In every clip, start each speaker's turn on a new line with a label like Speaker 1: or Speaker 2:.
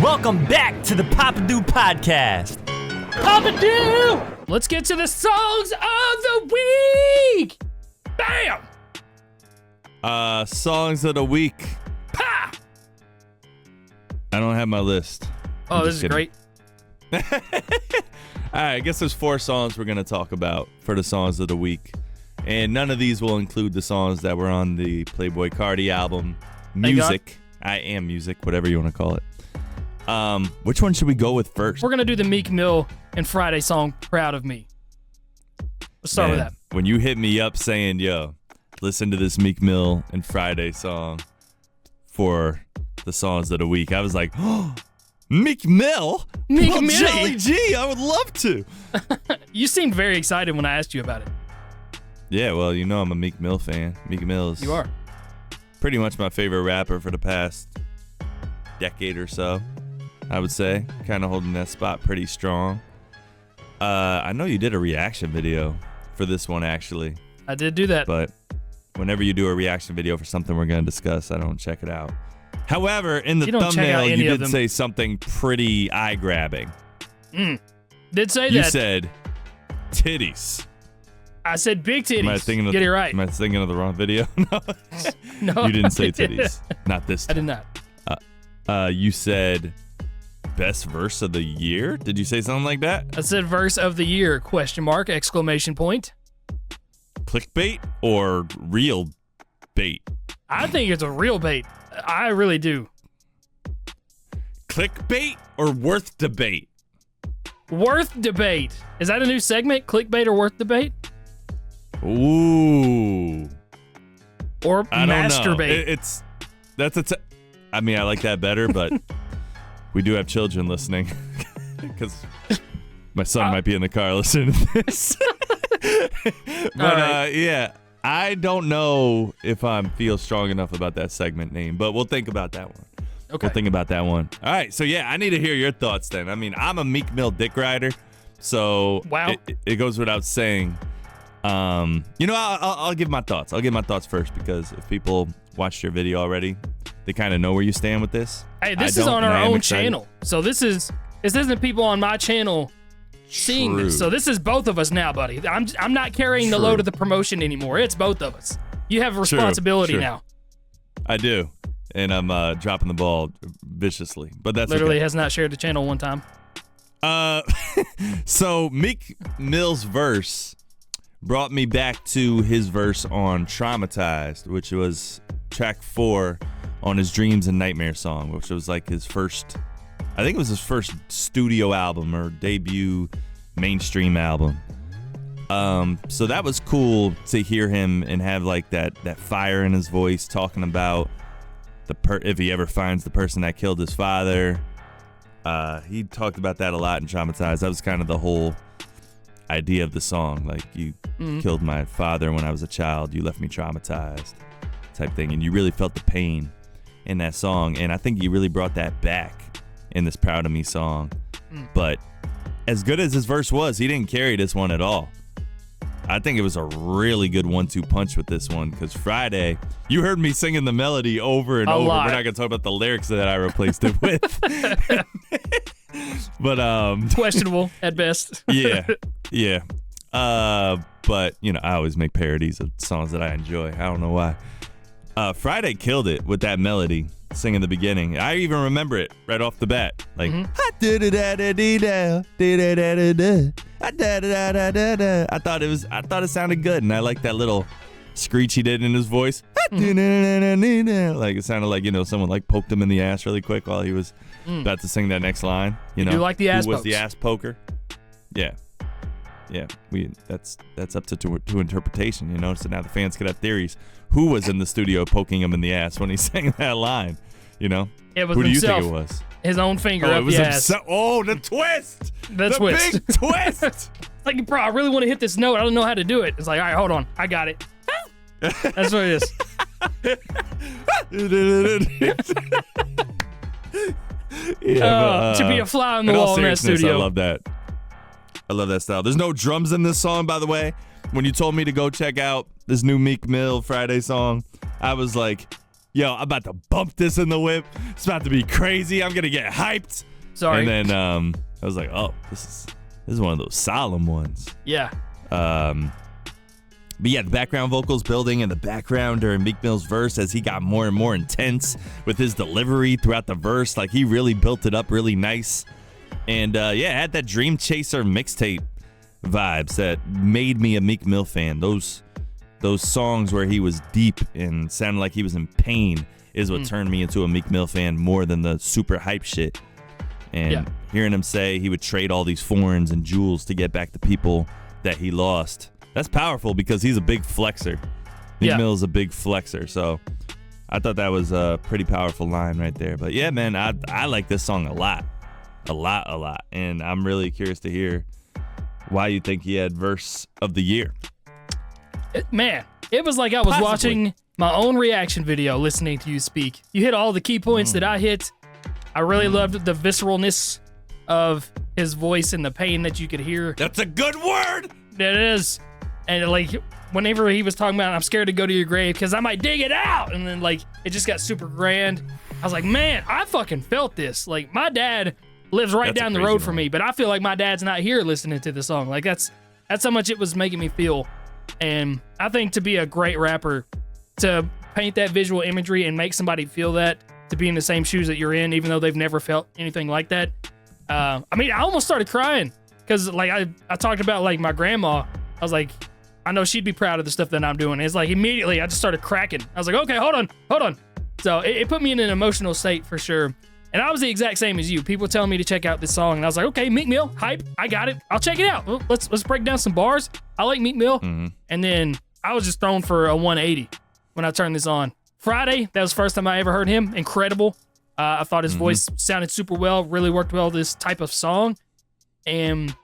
Speaker 1: Welcome back to the Papa-Doo Podcast.
Speaker 2: Papa-Doo! Let's get to the songs of the week! Bam!
Speaker 3: Songs of the week.
Speaker 2: Pa!
Speaker 3: I don't have my list.
Speaker 2: Oh, this is great.
Speaker 3: All right, I guess there's 4 songs we're going to talk about for the songs of the week. And none of these will include the songs that were on the Playboi Carti album, Music. I Am Music, whatever you want to call it. Which one should we go with first?
Speaker 2: We're going to do the Meek Mill and Friday song, Proud of Me. Let's start with that.
Speaker 3: When you hit me up saying, yo, listen to this Meek Mill and Friday song for the songs of the week, I was like, oh, Meek Mill?
Speaker 2: Meek
Speaker 3: well,
Speaker 2: Mill.
Speaker 3: Jolly G, I would love to.
Speaker 2: You seemed very excited when I asked you about it.
Speaker 3: Yeah, well, you know I'm a Meek Mill fan. Meek Mill is
Speaker 2: You are.
Speaker 3: pretty much my favorite rapper for the past decade or so, I would say. Kind of holding that spot pretty strong. I know you did a reaction video for this one, actually.
Speaker 2: I did do that.
Speaker 3: But whenever you do a reaction video for something we're going to discuss, I don't check it out. However, in the
Speaker 2: You don't check out
Speaker 3: thumbnail,
Speaker 2: any
Speaker 3: you
Speaker 2: of
Speaker 3: did
Speaker 2: them.
Speaker 3: say something pretty eye-grabbing.
Speaker 2: Did say
Speaker 3: You
Speaker 2: that.
Speaker 3: said titties.
Speaker 2: I said big titties.
Speaker 3: Am I thinking of,
Speaker 2: Get it right.
Speaker 3: Am I thinking of the wrong video? No.
Speaker 2: No,
Speaker 3: You didn't say
Speaker 2: I didn't.
Speaker 3: titties. Not this
Speaker 2: I
Speaker 3: time.
Speaker 2: did not.
Speaker 3: You said best verse of the year? Did you say something like that?
Speaker 2: I said verse of the year, question mark, exclamation point.
Speaker 3: Clickbait or real bait?
Speaker 2: I think it's a real bait. I really do.
Speaker 3: Clickbait or worth debate?
Speaker 2: Worth debate. Is that a new segment? Clickbait or worth debate?
Speaker 3: Ooh.
Speaker 2: Or
Speaker 3: I don't know.
Speaker 2: masturbate?
Speaker 3: I mean, I like that better, but we do have children listening because my son might be in the car listening to this. But yeah, I don't know if I feel strong enough about that segment name, but we'll think about that one.
Speaker 2: Okay.
Speaker 3: We'll think about that one. All right, so yeah, I need to hear your thoughts then. I mean, I'm a Meek Mill dick rider, so
Speaker 2: Wow.
Speaker 3: it goes without saying. I'll give my thoughts. I'll give my thoughts first because if people watched your video already, they kind of know where you stand with this.
Speaker 2: Hey, this
Speaker 3: I
Speaker 2: is
Speaker 3: don't,
Speaker 2: on
Speaker 3: and
Speaker 2: our
Speaker 3: I am
Speaker 2: own
Speaker 3: excited.
Speaker 2: channel. So this isn't people on my channel seeing
Speaker 3: True.
Speaker 2: this. So this is both of us now, buddy. I'm not carrying the
Speaker 3: True.
Speaker 2: load of the promotion anymore. It's both of us. You have a responsibility
Speaker 3: True.
Speaker 2: now.
Speaker 3: I do, and I'm dropping the ball viciously, but that's
Speaker 2: Literally
Speaker 3: okay.
Speaker 2: has not shared the channel one time.
Speaker 3: So Meek Mill's verse brought me back to his verse on Traumatized, which was track 4 on his Dreams and Nightmares song, which was like his first, I think it was his first studio album or debut mainstream album. So that was cool to hear him and have like that fire in his voice talking about if he ever finds the person that killed his father. He talked about that a lot in Traumatized. That was kind of the whole idea of the song. Like, you killed my father when I was a child. You left me traumatized type thing. And you really felt the pain in that song. And I think he really brought that back in this Proud of Me song. But as good as his verse was, he didn't carry this one at all. I think it was a really good 1-2 punch with this one because Friday, you heard me singing the melody over and
Speaker 2: A
Speaker 3: over.
Speaker 2: lot.
Speaker 3: We're not going to talk about the lyrics that I replaced it with. But
Speaker 2: Questionable at best.
Speaker 3: yeah. But you know, I always make parodies of songs that I enjoy. I don't know why. Friday killed it with that melody, singing the beginning. I even remember it right off the bat. Like, I thought it sounded good, and I like that little screech he did in his voice. Like, it sounded like, you know, someone like poked him in the ass really quick while he was about to sing that next line. You know,
Speaker 2: do like the ass
Speaker 3: who was
Speaker 2: pokes.
Speaker 3: the ass poker? Yeah. That's up to interpretation, you know. So now the fans could have theories. Who was in the studio poking him in the ass when he sang that line? You know,
Speaker 2: It was
Speaker 3: who do you
Speaker 2: himself.
Speaker 3: think it was?
Speaker 2: His own finger
Speaker 3: Oh,
Speaker 2: up
Speaker 3: it was
Speaker 2: the ass.
Speaker 3: the twist.
Speaker 2: The
Speaker 3: the
Speaker 2: twist.
Speaker 3: big twist.
Speaker 2: It's like, bro, I really want to hit this note. I don't know how to do it. It's like, all right, hold on. I got it. That's what it is. To be a fly on the
Speaker 3: in all
Speaker 2: wall in that
Speaker 3: seriousness,
Speaker 2: studio.
Speaker 3: I love that. I love that style. There's no drums in this song, by the way. When you told me to go check out this new Meek Mill Friday song, I was like, yo, I'm about to bump this in the whip. It's about to be crazy. I'm gonna get hyped.
Speaker 2: Sorry.
Speaker 3: And then I was like, oh, this is one of those solemn ones.
Speaker 2: Yeah.
Speaker 3: But yeah, the background vocals building in the background during Meek Mill's verse as he got more and more intense with his delivery throughout the verse. Like, he really built it up really nice. And yeah, it had that Dream Chaser mixtape vibes that made me a Meek Mill fan. Those songs where he was deep and sounded like he was in pain is what turned me into a Meek Mill fan more than the super hype shit. And hearing him say he would trade all these foreigns and jewels to get back the people that he lost. That's powerful because he's a big flexer. Meek Mill is a big flexer. So I thought that was a pretty powerful line right there. But yeah, man, I like this song a lot. A lot. And I'm really curious to hear why you think he had verse of the year.
Speaker 2: It was like I was watching my own reaction video listening to you speak. You hit all the key points that I hit. I really loved the visceralness of his voice and the pain that you could hear.
Speaker 3: That's a good word.
Speaker 2: It is. And like whenever he was talking about, I'm scared to go to your grave because I might dig it out. And then like it just got super grand. I was like, man, I fucking felt this. Like my dad lives right down the road from me, but I feel like my dad's not here listening to the song. Like that's how much it was making me feel. And I think to be a great rapper, to paint that visual imagery and make somebody feel that, to be in the same shoes that you're in, even though they've never felt anything like that. I mean, I almost started crying because like I talked about like my grandma. I was like, I know she'd be proud of the stuff that I'm doing. It's like immediately I just started cracking. I was like, okay, hold on. So it put me in an emotional state for sure. And I was the exact same as you. People telling me to check out this song, and I was like, okay, Meek Mill, hype, I got it. I'll check it out. Well, let's break down some bars. I like Meek Mill. And then I was just thrown for a 180 when I turned this on. Friday, that was the first time I ever heard him. Incredible. I thought his voice sounded super well, really worked well this type of song. And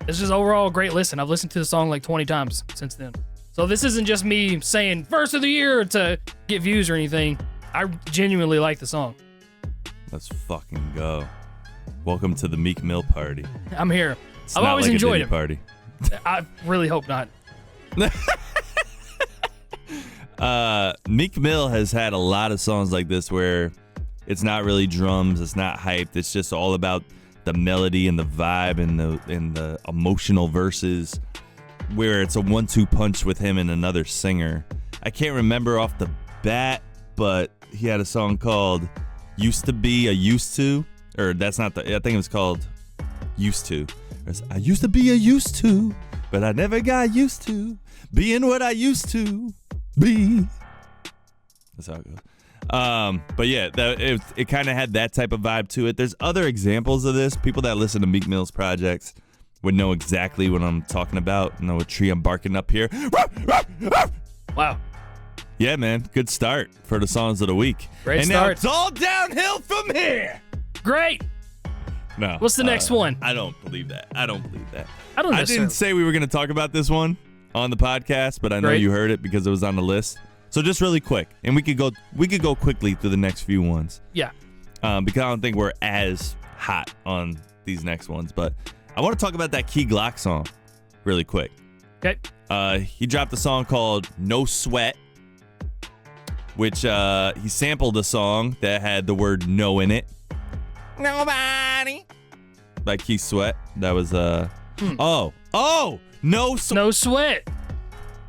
Speaker 2: it's just overall a great listen. I've listened to the song like 20 times since then. So this isn't just me saying verse of the year to get views or anything. I genuinely like the song.
Speaker 3: Let's fucking go. Welcome to the Meek Mill party.
Speaker 2: I'm here.
Speaker 3: It's
Speaker 2: I've
Speaker 3: not
Speaker 2: always
Speaker 3: like
Speaker 2: enjoyed
Speaker 3: a
Speaker 2: it.
Speaker 3: party.
Speaker 2: I really hope not.
Speaker 3: Meek Mill has had a lot of songs like this where it's not really drums, it's not hyped, it's just all about the melody and the vibe and the emotional verses, where it's a 1-2 punch with him and another singer. I can't remember off the bat, but he had a song called Used to Be a Used to, or that's not the, I think it was called Used to. I used to be a used to, but I never got used to being what I used to be. That's how it goes. But yeah, it kind of had that type of vibe to it. There's other examples of this. People that listen to Meek Mill's projects would know exactly what I'm talking about. Know what tree I'm barking up here.
Speaker 2: Wow.
Speaker 3: Yeah, man. Good start for the songs of the week.
Speaker 2: Great
Speaker 3: and
Speaker 2: start.
Speaker 3: now it's all downhill from here.
Speaker 2: Great.
Speaker 3: No.
Speaker 2: What's the next one?
Speaker 3: I don't believe that. I don't
Speaker 2: I don't know.
Speaker 3: didn't say we were going to talk about this one on the podcast, but I know
Speaker 2: Great.
Speaker 3: you heard it because it was on the list. So just really quick, and we could go quickly through the next few ones.
Speaker 2: Yeah.
Speaker 3: Because I don't think we're as hot on these next ones, but I want to talk about that Key Glock song really quick.
Speaker 2: Okay.
Speaker 3: He dropped a song called No Sweat, which he sampled a song that had the word no in it. Nobody. By Keith Sweat. That was no sweat.
Speaker 2: No sweat.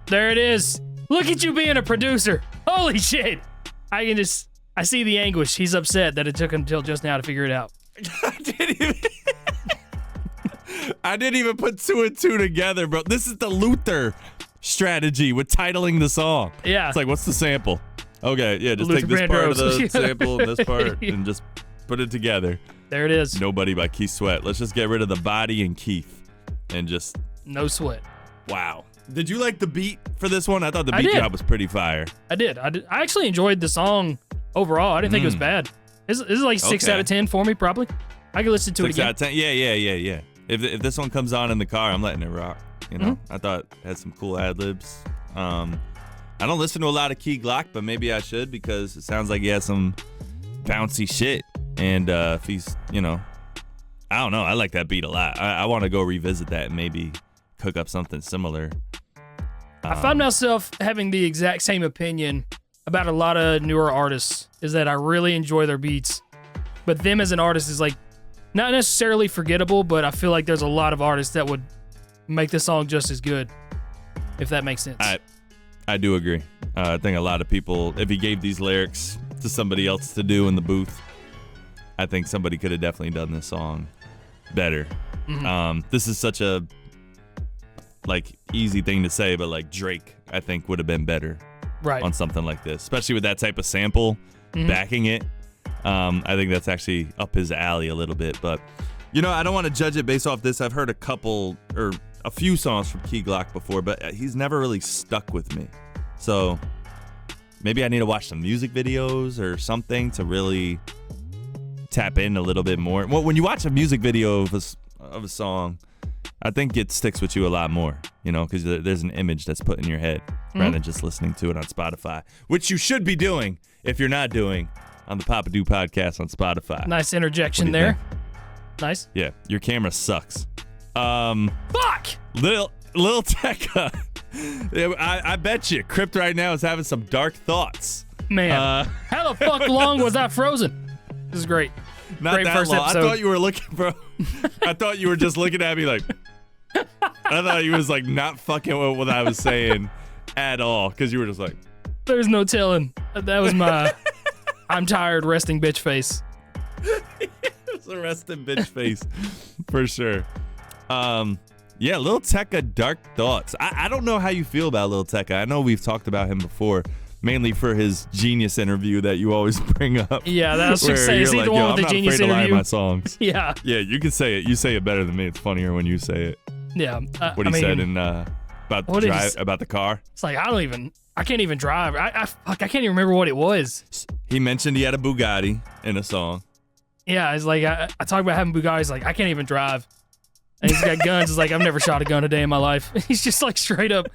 Speaker 2: There it is. Look at you being a producer. Holy shit. I see the anguish. He's upset that it took him until just now to figure it out.
Speaker 3: I didn't even put 2 and 2 together, bro. This is the Luther strategy with titling the song.
Speaker 2: Yeah.
Speaker 3: It's like, what's the sample? Okay, yeah, just
Speaker 2: Luther
Speaker 3: take this part of the
Speaker 2: Vandross.
Speaker 3: sample and this part and just put it together.
Speaker 2: There it is.
Speaker 3: Nobody by Keith Sweat. Let's just get rid of the body and Keith and just...
Speaker 2: No sweat.
Speaker 3: Wow. Did you like the beat for this one? I thought the
Speaker 2: I
Speaker 3: beat
Speaker 2: did.
Speaker 3: job was pretty fire.
Speaker 2: I did. I actually enjoyed the song overall. I didn't think it was bad. This is like 6
Speaker 3: Okay.
Speaker 2: out of 10 for me, probably. I could listen to it
Speaker 3: 6
Speaker 2: again.
Speaker 3: out of 10. Yeah. If this one comes on in the car, I'm letting it rock. You know, I thought it had some cool ad-libs. I don't listen to a lot of Key Glock, but maybe I should because it sounds like he has some bouncy shit. And if he's, you know, I don't know. I like that beat a lot. I want to go revisit that and maybe cook up something similar.
Speaker 2: I found myself having the exact same opinion about a lot of newer artists is that I really enjoy their beats, but them as an artist is like not necessarily forgettable, but I feel like there's a lot of artists that would make the song just as good, if that makes sense.
Speaker 3: I do agree. I think a lot of people, if he gave these lyrics to somebody else to do in the booth, I think somebody could have definitely done this song better. This is such a easy thing to say, but like Drake, I think would have been better on something like this, especially with that type of sample backing it. I think that's actually up his alley a little bit, but I don't want to judge it based off this. I've heard a few songs from Key Glock before, but he's never really stuck with me. So maybe I need to watch some music videos or something to really tap in a little bit more. Well, when you watch a music video of a song, I think it sticks with you a lot more, because there's an image that's put in your head rather than just listening to it on Spotify, which you should be doing if you're not doing on the Papa Do podcast on Spotify.
Speaker 2: Nice interjection there. Think? Nice.
Speaker 3: Yeah, your camera sucks.
Speaker 2: Fuck!
Speaker 3: Lil Tecca. I bet you Crypt right now is having some dark thoughts.
Speaker 2: Man, how the fuck long was I frozen? This is great.
Speaker 3: Not
Speaker 2: great
Speaker 3: that
Speaker 2: first
Speaker 3: long.
Speaker 2: episode.
Speaker 3: I thought you were looking, bro. I thought you were just looking at me like. I thought you was like not fucking with what I was saying at all, because you were just like.
Speaker 2: There's no telling. That was my I'm tired resting bitch face.
Speaker 3: It's a resting bitch face for sure. Yeah, Lil Tecca, Dark Thoughts. I don't know how you feel about Lil Tecca. I know we've talked about him before, mainly for his Genius interview that you always bring up.
Speaker 2: Yeah, that's just say, is he the one with the Genius interview?
Speaker 3: I'm not afraid to lie in my songs.
Speaker 2: Yeah.
Speaker 3: Yeah, you can say it. You say it better than me. It's funnier when you say it.
Speaker 2: Yeah.
Speaker 3: What he said in about the drive, about the car.
Speaker 2: It's like I can't even drive. I can't even remember what it was.
Speaker 3: He mentioned he had a Bugatti in a song.
Speaker 2: Yeah, it's like I talk about having Bugattis. Like I can't even drive. And he's got guns. It's like I've never shot a gun a day in my life. He's just like straight up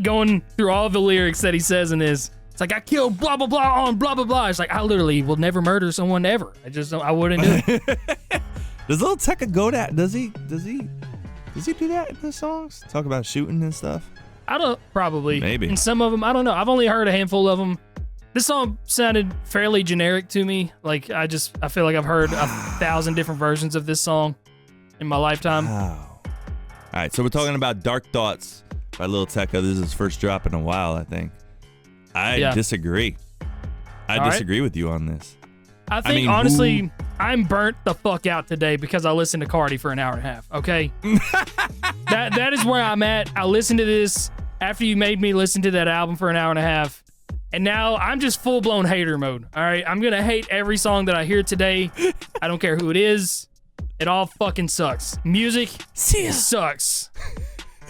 Speaker 2: going through all the lyrics that he says in his. It's like I killed blah blah blah on blah blah blah. It's like I literally will never murder someone ever. I wouldn't do it.
Speaker 3: Does Lil Tecca go that? Does he do that in the songs? Talk about shooting and stuff?
Speaker 2: I don't probably.
Speaker 3: Maybe.
Speaker 2: In some of them, I don't know. I've only heard a handful of them. This song sounded fairly generic to me. Like I feel like I've heard 1,000 different versions of this song in my lifetime.
Speaker 3: Wow. All right, so we're talking about Dark Thoughts by Lil Tecca. This is his first drop in a while, I think. I disagree. I disagree with you on this.
Speaker 2: I think, honestly, I'm burnt the fuck out today because I listened to Cardi for an hour and a half, okay? that is where I'm at. I listened to this after you made me listen to that album for an hour and a half, and now I'm just full-blown hater mode, all right? I'm going to hate every song that I hear today. I don't care who it is. It all fucking sucks. Music sucks.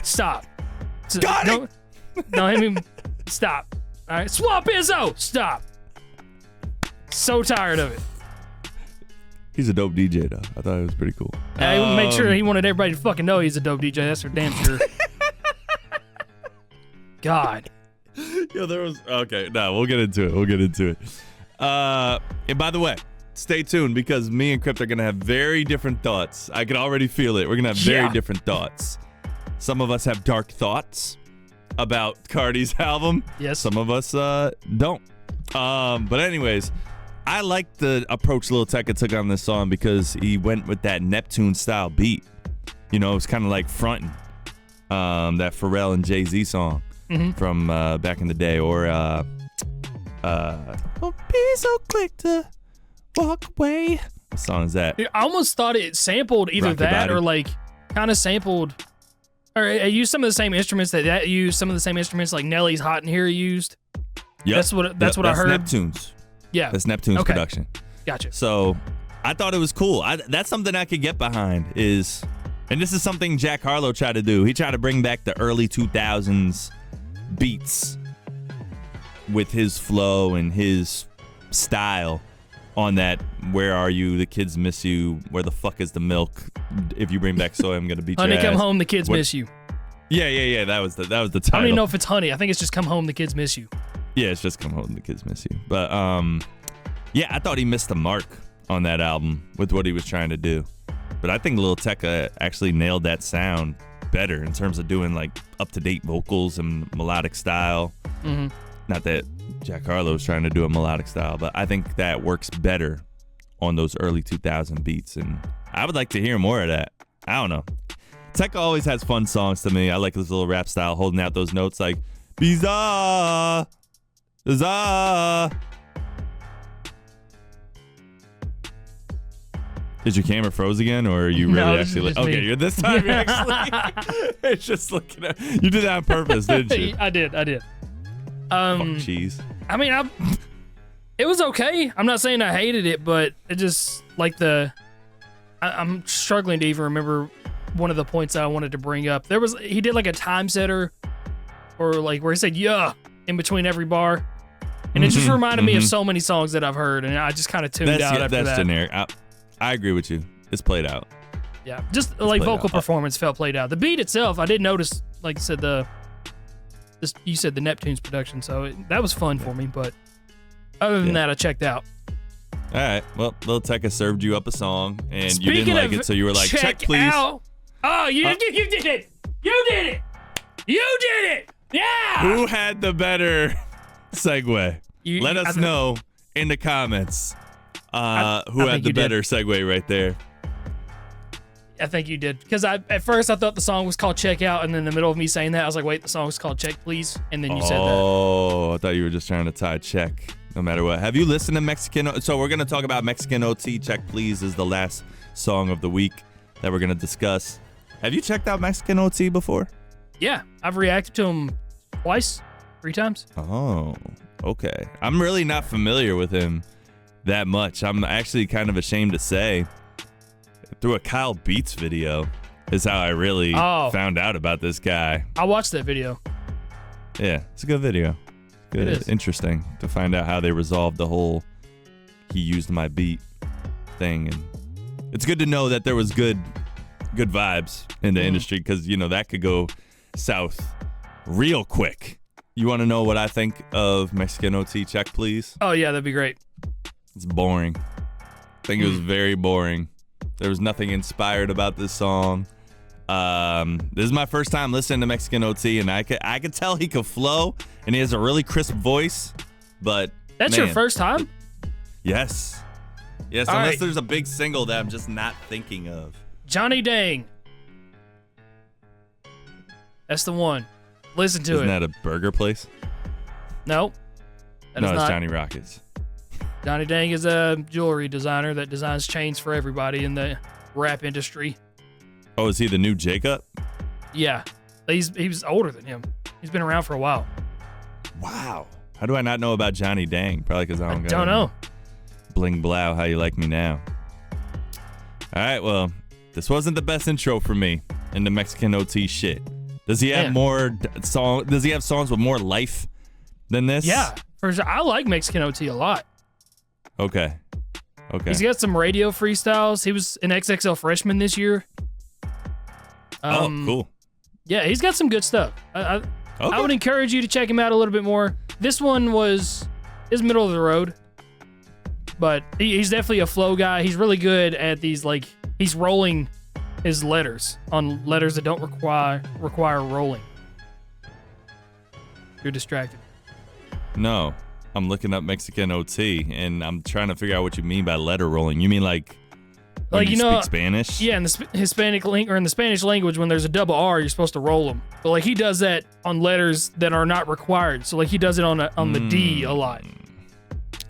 Speaker 2: Stop.
Speaker 3: Got it!
Speaker 2: Don't hit me. Stop. All right, Swamp Izzo, stop. So tired of it.
Speaker 3: He's a dope DJ though. I thought it was pretty cool.
Speaker 2: I made sure he wanted everybody to fucking know he's a dope DJ. That's for damn sure. God.
Speaker 3: Yo, there was okay. No, we'll get into it. And by the way, stay tuned because me and Crypt are gonna have very different thoughts. I can already feel it. We're gonna have very different thoughts. Some of us have dark thoughts about Cardi's album.
Speaker 2: Yes.
Speaker 3: Some of us don't. But anyways, I like the approach Lil Tecca took on this song because he went with that Neptune style beat. You know, it's kind of like frontin', that Pharrell and Jay-Z song from back in the day, or don't be so quick to walk away. What song is that?
Speaker 2: I almost thought it sampled either
Speaker 3: Rock
Speaker 2: that
Speaker 3: Your
Speaker 2: or
Speaker 3: Body.
Speaker 2: like kind of sampled, or it used some of the same instruments that used some of the same instruments like Nelly's Hot in Here used.
Speaker 3: Yep.
Speaker 2: That's what I heard.
Speaker 3: Neptune's.
Speaker 2: Yeah.
Speaker 3: That's Neptune's production.
Speaker 2: Gotcha.
Speaker 3: So I thought it was cool. That's something I could get behind is, and this is something Jack Harlow tried to do. He tried to bring back the early 2000s beats with his flow and his style on that. Where are you? The kids miss you. Where the fuck is the milk? If you bring back soy, I'm gonna beat your
Speaker 2: Honey,
Speaker 3: ass.
Speaker 2: come home. The kids miss you.
Speaker 3: Yeah. That was the title.
Speaker 2: I don't even know if it's honey. I think it's just come home. The kids miss you.
Speaker 3: Yeah, it's just come home. The kids miss you. But yeah, I thought he missed the mark on that album with what he was trying to do. But I think Lil Tecca actually nailed that sound better in terms of doing like up-to-date vocals and melodic style. Not that Jack Harlow's trying to do a melodic style, but I think that works better on those early 2000 beats, and I would like to hear more of that. I don't know. Tekka always has fun songs to me. I like his little rap style, holding out those notes like Bizarre. Bizarre. Is your camera froze again, or are you really
Speaker 2: No,
Speaker 3: actually?
Speaker 2: just me.
Speaker 3: Okay, this time you're actually. It's just looking at. You did that on purpose, didn't you?
Speaker 2: I did.
Speaker 3: Fuck cheese.
Speaker 2: I mean, it was okay. I'm not saying I hated it, but it just like I'm struggling to even remember one of the points that I wanted to bring up. He did like a time setter, or like where he said "yeah" in between every bar, and it just reminded me of so many songs that I've heard, and I just kind of tuned out after that.
Speaker 3: That's generic. I agree with you. It's played out.
Speaker 2: Yeah, just like vocal
Speaker 3: out.
Speaker 2: performance felt played out. The beat itself, I did notice, like I said, you said the Neptunes production, so that was fun for me. But other than that, I checked out.
Speaker 3: All right. Well, Lil Tekka served you up a song, and
Speaker 2: Speaking
Speaker 3: you didn't like
Speaker 2: of
Speaker 3: it, so you were like, check please.
Speaker 2: Out. Oh, you did it! You did it! You did it! Yeah!
Speaker 3: Who had the better segue? Let us know in the comments. Who had the better segue right there?
Speaker 2: I think you did. Because at first I thought the song was called Check Out, and then in the middle of me saying that, I was like, wait, the song's called Check Please, and then you said that.
Speaker 3: Oh, I thought you were just trying to tie check no matter what. Have you listened to Mexican? So we're going to talk about Mexican OT. Check Please is the last song of the week that we're going to discuss. Have you checked out Mexican OT before?
Speaker 2: Yeah, I've reacted to him twice, 3 times.
Speaker 3: Oh, okay. I'm really not familiar with him that much. I'm actually kind of ashamed to say. Through a Kyle Beats video is how I really found out about this guy.
Speaker 2: I watched that video.
Speaker 3: Yeah, it's a good video. Good,
Speaker 2: It is.
Speaker 3: Interesting to find out how they resolved the whole "he used my beat" thing, and it's good to know that there was good vibes in the industry, because that could go south real quick. You want to know what I think of Mexican OT? Check Please.
Speaker 2: Oh yeah, that'd be great.
Speaker 3: It's boring. I think it was very boring. There was nothing inspired about this song. This is my first time listening to Mexican OT, and I could tell he could flow, and he has a really crisp voice. But
Speaker 2: That's your first time?
Speaker 3: Yes. Yes,
Speaker 2: All
Speaker 3: unless
Speaker 2: right.
Speaker 3: there's a big single that I'm just not thinking of.
Speaker 2: Johnny Dang. That's the one. Listen to
Speaker 3: Isn't
Speaker 2: it.
Speaker 3: that a burger place?
Speaker 2: No. That
Speaker 3: No,
Speaker 2: is
Speaker 3: it's
Speaker 2: not.
Speaker 3: Johnny Rockets.
Speaker 2: Johnny Dang is a jewelry designer that designs chains for everybody in the rap industry.
Speaker 3: Oh, is he the new Jacob?
Speaker 2: Yeah. He was older than him. He's been around for a while.
Speaker 3: Wow. How do I not know about Johnny Dang? Probably because I
Speaker 2: Don't know.
Speaker 3: Bling blow, how you like me now. All right, well, this wasn't the best intro for me in the Mexican OT shit. Does he have Does he have songs with more life than this?
Speaker 2: Yeah. For sure. I like Mexican OT a lot.
Speaker 3: Okay.
Speaker 2: He's got some radio freestyles. He was an XXL freshman this year.
Speaker 3: Cool.
Speaker 2: Yeah, he's got some good stuff. I would encourage you to check him out a little bit more. This one is middle of the road, but he's definitely a flow guy. He's really good at these, like, he's rolling his letters on letters that don't require rolling. You're distracted.
Speaker 3: No, I'm looking up Mexican OT, and I'm trying to figure out what you mean by letter rolling. You mean like when you speak Spanish?
Speaker 2: Yeah, in the Hispanic or in the Spanish language, when there's a double R, you're supposed to roll them. But like he does that on letters that are not required. So like he does it on the D a lot.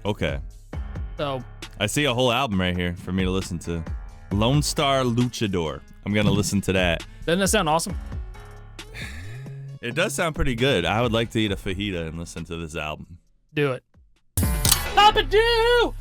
Speaker 3: Okay.
Speaker 2: So
Speaker 3: I see a whole album right here for me to listen to. Lone Star Luchador. I'm gonna listen to that.
Speaker 2: doesn't that sound awesome?
Speaker 3: It does sound pretty good. I would like to eat a fajita and listen to this album.
Speaker 2: Do it. Papa do.